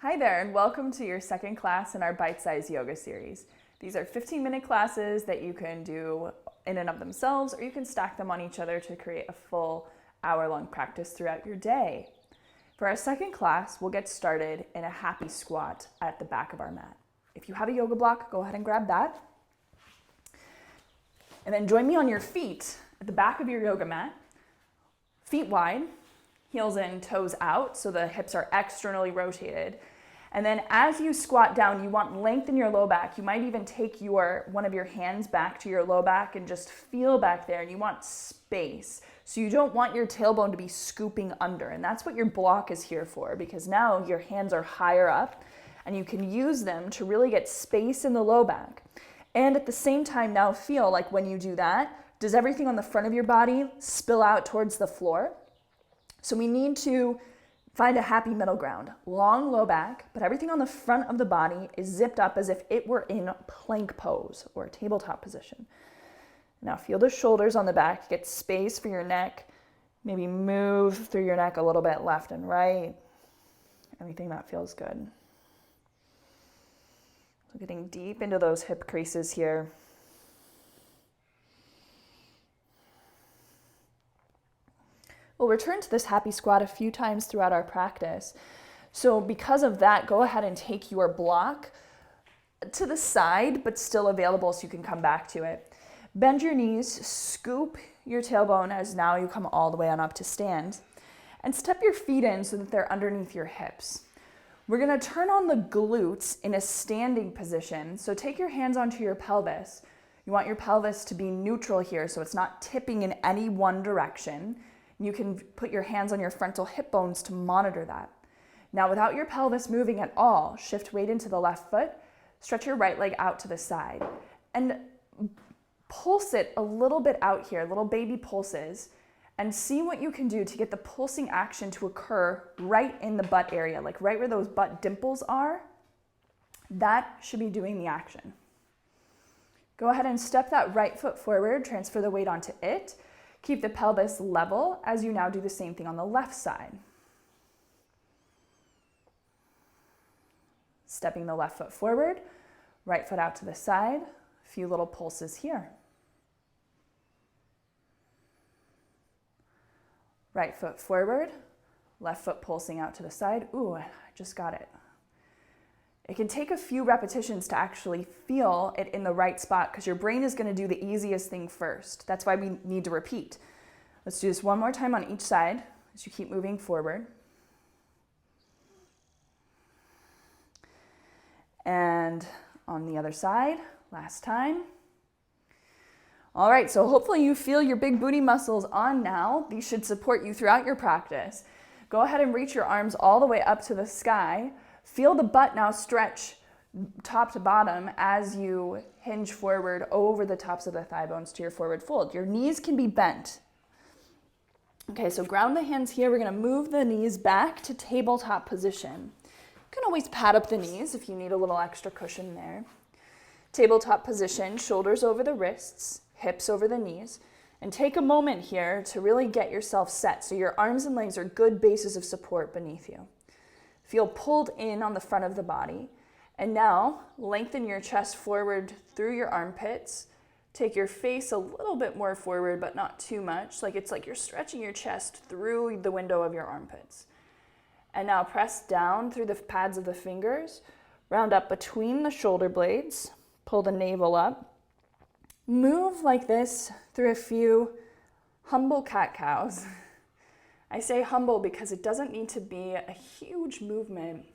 Hi there, and welcome to your second class in our bite-sized yoga series. These are 15-minute classes that you can do in and of themselves, or you can stack them on each other to create a full hour-long practice throughout your day. For our second class, we'll get started in a happy squat at the back of our mat. If you have a yoga block, go ahead and grab that. And then join me on your feet at the back of your yoga mat, feet wide, heels in, toes out, so the hips are externally rotated. And then as you squat down, you want length in your low back. You might even take one of your hands back to your low back and just feel back there, and you want space. So you don't want your tailbone to be scooping under, and that's what your block is here for, because now your hands are higher up and you can use them to really get space in the low back. And at the same time now feel like when you do that, does everything on the front of your body spill out towards the floor? So we need to find a happy middle ground. Long low back, but everything on the front of the body is zipped up as if it were in plank pose or tabletop position. Now feel the shoulders on the back, get space for your neck, maybe move through your neck a little bit left and right. Anything that feels good. So getting deep into those hip creases here. We'll return to this happy squat a few times throughout our practice. So because of that, go ahead and take your block to the side, but still available so you can come back to it. Bend your knees, scoop your tailbone as now you come all the way on up to stand, and step your feet in so that they're underneath your hips. We're gonna turn on the glutes in a standing position. So take your hands onto your pelvis. You want your pelvis to be neutral here so it's not tipping in any one direction. You can put your hands on your frontal hip bones to monitor that. Now, without your pelvis moving at all, shift weight into the left foot, stretch your right leg out to the side, and pulse it a little bit out here, little baby pulses, and see what you can do to get the pulsing action to occur right in the butt area, like right where those butt dimples are. That should be doing the action. Go ahead and step that right foot forward, transfer the weight onto it. Keep the pelvis level as you now do the same thing on the left side. Stepping the left foot forward, right foot out to the side. A few little pulses here. Right foot forward, left foot pulsing out to the side. Ooh, I just got it. It can take a few repetitions to actually feel it in the right spot because your brain is going to do the easiest thing first. That's why we need to repeat. Let's do this one more time on each side as you keep moving forward. And on the other side, last time. All right, so hopefully you feel your big booty muscles on now. These should support you throughout your practice. Go ahead and reach your arms all the way up to the sky. Feel the butt now stretch top to bottom as you hinge forward over the tops of the thigh bones to your forward fold. Your knees can be bent. Okay, so ground the hands here. We're gonna move the knees back to tabletop position. You can always pad up the knees if you need a little extra cushion there. Tabletop position, shoulders over the wrists, hips over the knees. And take a moment here to really get yourself set so your arms and legs are good bases of support beneath you. Feel pulled in on the front of the body. And now lengthen your chest forward through your armpits. Take your face a little bit more forward, but not too much. It's like you're stretching your chest through the window of your armpits. And now press down through the pads of the fingers. Round up between the shoulder blades. Pull the navel up. Move like this through a few humble cat-cows. I say humble because it doesn't need to be a huge movement.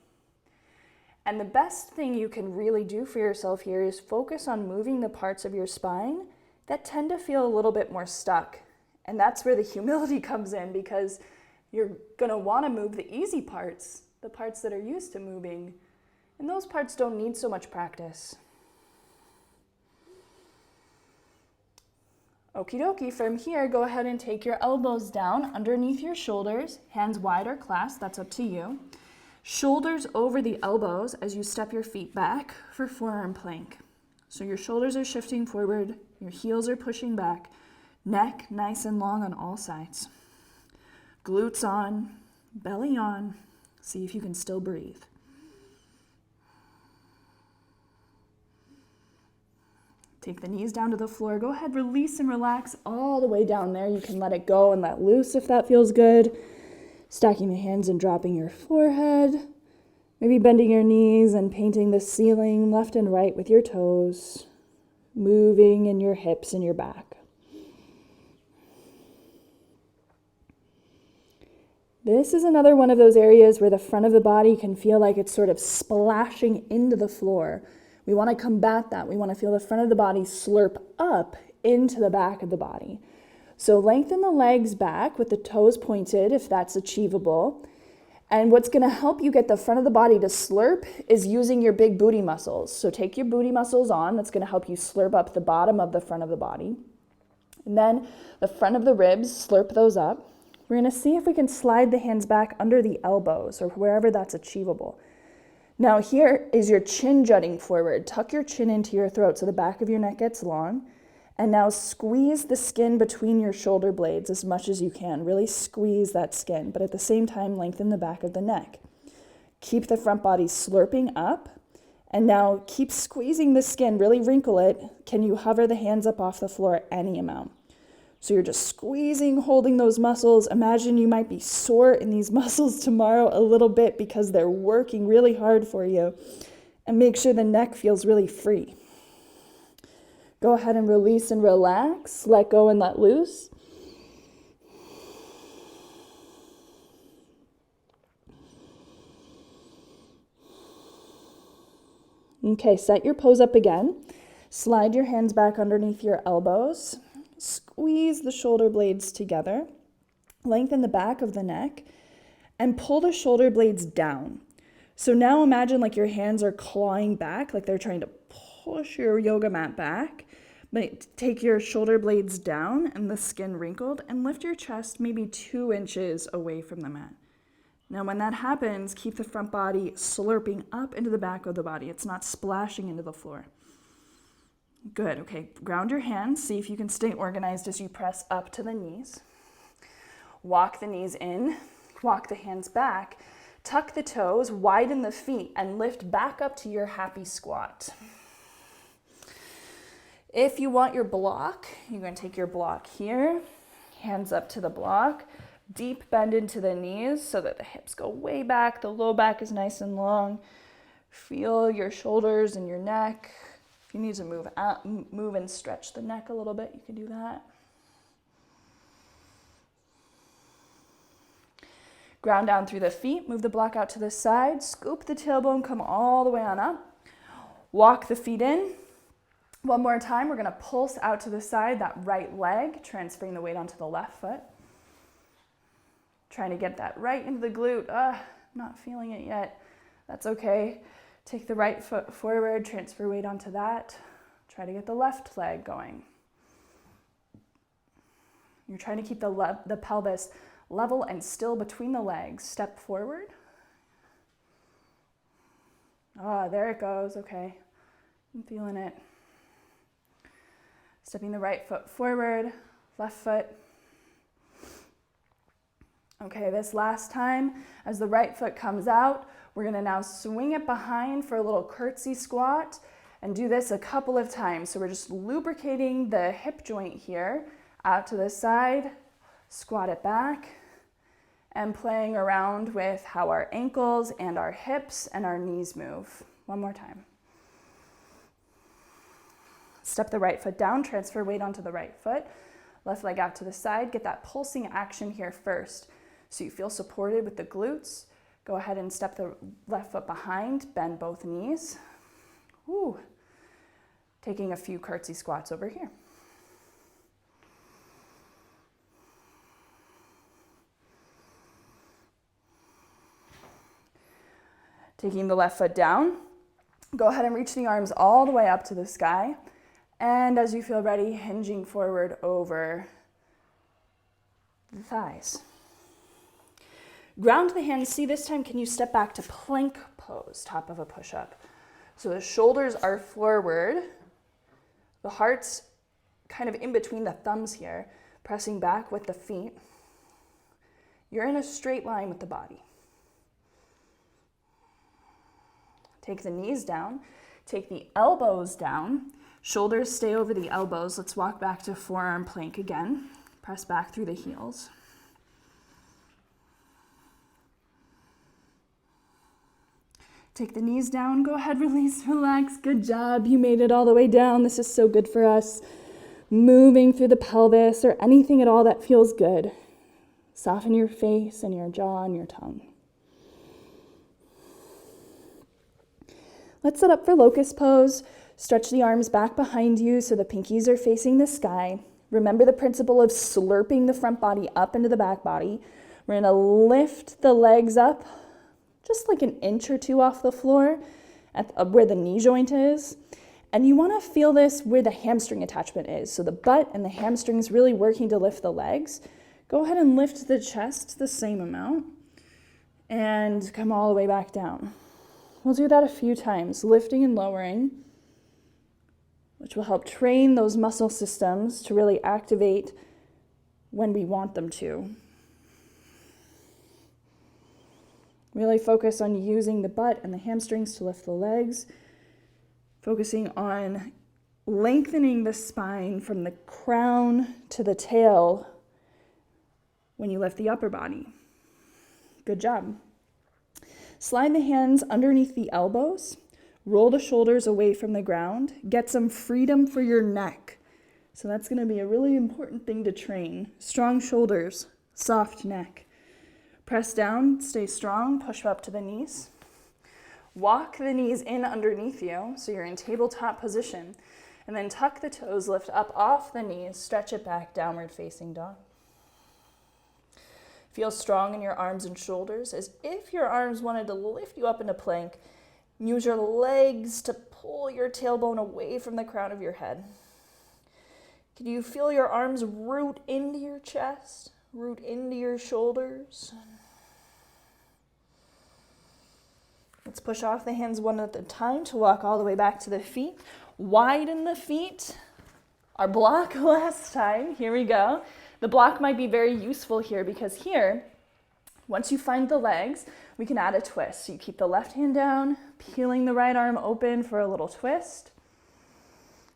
And the best thing you can really do for yourself here is focus on moving the parts of your spine that tend to feel a little bit more stuck. And that's where the humility comes in, because you're gonna wanna move the easy parts, the parts that are used to moving. And those parts don't need so much practice. Okie dokie, from here, go ahead and take your elbows down underneath your shoulders, hands wide or clasped, that's up to you. Shoulders over the elbows as you step your feet back for forearm plank. So your shoulders are shifting forward, your heels are pushing back, neck nice and long on all sides. Glutes on, belly on, see if you can still breathe. Take the knees down to the floor. Go ahead, release and relax all the way down there. You can let it go and let loose if that feels good. Stacking the hands and dropping your forehead. Maybe bending your knees and painting the ceiling left and right with your toes. Moving in your hips and your back. This is another one of those areas where the front of the body can feel like it's sort of splashing into the floor. We want to combat that. We want to feel the front of the body slurp up into the back of the body. So lengthen the legs back with the toes pointed if that's achievable. And what's going to help you get the front of the body to slurp is using your big booty muscles. So take your booty muscles on. That's going to help you slurp up the bottom of the front of the body. And then the front of the ribs, slurp those up. We're going to see if we can slide the hands back under the elbows or wherever that's achievable. Now here is your chin jutting forward. Tuck your chin into your throat so the back of your neck gets long. And now squeeze the skin between your shoulder blades as much as you can. Really squeeze that skin, but at the same time lengthen the back of the neck. Keep the front body slurping up. And now keep squeezing the skin, really wrinkle it. Can you hover the hands up off the floor any amount? So you're just squeezing, holding those muscles. Imagine you might be sore in these muscles tomorrow a little bit because they're working really hard for you. And make sure the neck feels really free. Go ahead and release and relax. Let go and let loose. Okay, set your pose up again. Slide your hands back underneath your elbows. Squeeze the shoulder blades together, lengthen the back of the neck, and pull the shoulder blades down. So now imagine like your hands are clawing back, like they're trying to push your yoga mat back. But take your shoulder blades down and the skin wrinkled and lift your chest maybe 2 inches away from the mat. Now when that happens, keep the front body slurping up into the back of the body. It's not splashing into the floor. Good, okay, ground your hands. See if you can stay organized as you press up to the knees. Walk the knees in, walk the hands back, tuck the toes, widen the feet, and lift back up to your happy squat. If you want your block, you're going to take your block here, hands up to the block, deep bend into the knees so that the hips go way back, the low back is nice and long. Feel your shoulders and your neck. If you need to move out, move and stretch the neck a little bit, you can do that. Ground down through the feet, move the block out to the side, scoop the tailbone, come all the way on up. Walk the feet in. One more time, we're gonna pulse out to the side, that right leg, transferring the weight onto the left foot. Trying to get that right into the glute. Not feeling it yet. That's okay. Take the right foot forward, transfer weight onto that. Try to get the left leg going. You're trying to keep the pelvis level and still between the legs. Step forward. There it goes, okay. I'm feeling it. Stepping the right foot forward, left foot. Okay, this last time, as the right foot comes out, we're gonna now swing it behind for a little curtsy squat and do this a couple of times. So we're just lubricating the hip joint here, out to the side, squat it back, and playing around with how our ankles and our hips and our knees move. One more time. Step the right foot down, transfer weight onto the right foot, left leg out to the side, get that pulsing action here first. So you feel supported with the glutes. Go ahead and step the left foot behind, bend both knees. Woo. Taking a few curtsy squats over here. Taking the left foot down, go ahead and reach the arms all the way up to the sky. And as you feel ready, hinging forward over the thighs. Ground the hands. See, this time, can you step back to plank pose, top of a push-up? So the shoulders are forward, the heart's kind of in between the thumbs here, pressing back with the feet. You're in a straight line with the body. Take the knees down, take the elbows down, Shoulders stay over the elbows. Let's walk back to forearm plank again. Press back through the heels. Take the knees down. Go ahead, release, relax. Good job. You made it all the way down. This is so good for us. Moving through the pelvis or anything at all that feels good. Soften your face and your jaw and your tongue. Let's set up for Locust Pose. Stretch the arms back behind you so the pinkies are facing the sky. Remember the principle of slurping the front body up into the back body. We're going to lift the legs up just like an inch or two off the floor at where the knee joint is. And you want to feel this where the hamstring attachment is. So the butt and the hamstrings really working to lift the legs. Go ahead and lift the chest the same amount and come all the way back down. We'll do that a few times, lifting and lowering, which will help train those muscle systems to really activate when we want them to. Really focus on using the butt and the hamstrings to lift the legs, focusing on lengthening the spine from the crown to the tail when you lift the upper body. Good job. Slide the hands underneath the elbows. Roll the shoulders away from the ground. Get some freedom for your neck. So that's going to be a really important thing to train. Strong shoulders, soft neck. Press down, stay strong, push up to the knees. Walk the knees in underneath you so you're in tabletop position. And then tuck the toes, lift up off the knees, stretch it back, downward facing dog. Feel strong in your arms and shoulders as if your arms wanted to lift you up into plank. Use your legs to pull your tailbone away from the crown of your head. Can you feel your arms root into your chest, root into your shoulders? Let's push off the hands one at a time to walk all the way back to the feet. Widen the feet. Our block last time. Here we go. The block might be very useful here because here, once you find the legs, we can add a twist. So you keep the left hand down, peeling the right arm open for a little twist.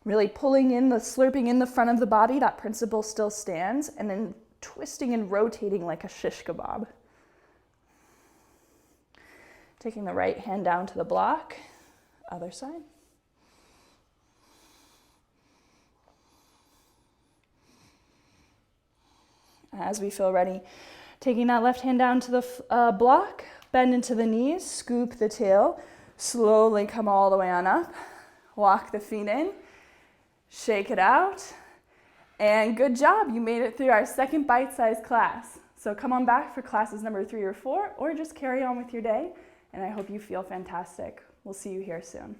Really pulling in, slurping in the front of the body. That principle still stands. And then twisting and rotating like a shish kebab. Taking the right hand down to the block. Other side. As we feel ready, taking that left hand down to the block, bend into the knees, scoop the tail, slowly come all the way on up, walk the feet in, shake it out, and good job. You made it through our second bite-sized class. So come on back for classes number 3 or 4, or just carry on with your day, and I hope you feel fantastic. We'll see you here soon.